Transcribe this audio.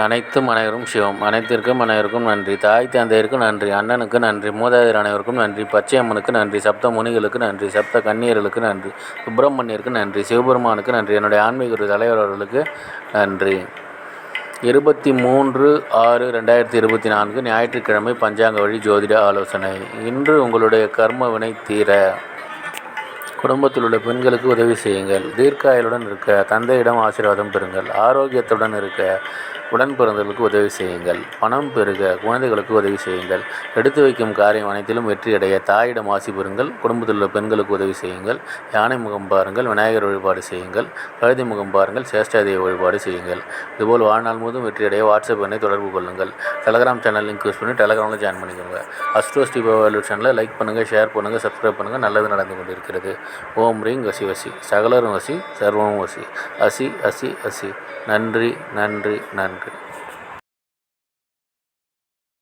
அனைத்தும் அனைவரும் சிவம். அனைத்திற்கும் அனைவருக்கும் நன்றி. தாய் தந்தையருக்கு நன்றி. அண்ணனுக்கு நன்றி. மூதாதையர் அனைவருக்கும் நன்றி. பச்சையம்மனுக்கு நன்றி. சப்த முனிகளுக்கு நன்றி. சப்த கன்னியர்களுக்கு நன்றி. சுப்பிரமணியருக்கு நன்றி. சிவபெருமானுக்கு நன்றி. என்னுடைய ஆன்மீக குரு தலைவர் அவர்களுக்கு நன்றி. 23/6/2024 ஞாயிற்றுக்கிழமை பஞ்சாங்க வழி ஜோதிட ஆலோசனை. இன்று உங்களுடைய கர்ம வினை தீர குடும்பத்தில் உள்ள பெண்களுக்கு உதவி செய்யுங்கள். தீர்க்காயுடன் இருக்க தந்தையிடம் ஆசீர்வாதம் பெறுங்கள். ஆரோக்கியத்துடன் இருக்க உடன் பிறந்தவர்களுக்கு உதவி செய்யுங்கள். பணம் பெருக குழந்தைகளுக்கு உதவி செய்யுங்கள். எடுத்து வைக்கும் காரியம் அனைத்திலும் வெற்றியடைய தாயிடம் ஆசி பெறுங்கள். குடும்பத்தில் உள்ள பெண்களுக்கு உதவி செய்யுங்கள். யானை முகம் பாருங்கள். விநாயகர் வழிபாடு செய்யுங்கள். கழுதை முகம் பாருங்கள். சேஷ்டாதேவி வழிபாடு செய்யுங்கள். இதுபோல் வாழ்நாள் முழுவதும் வெற்றியடைய வாட்ஸ்அப் எண்ணை தொடர்பு கொள்ளுங்கள். டெலகிராம் சேனல் லிங்க் யூஸ் பண்ணி டெலகிராமில் ஜாயின் பண்ணிக்கோங்க. அஸ்ட்ரோ ஸ்ரீ பாபா சேனலை லைக் பண்ணுங்கள், ஷேர் பண்ணுங்கள், சப்ஸ்கிரைப் பண்ணுங்கள். நல்லது நடந்து கொண்டிருக்கிறது. ஓம் ரீங் வசி வசி, சகலரும் வசி, சர்வமும் வசி, அசி அசி அசி. நன்றி நன்றி நன்றி.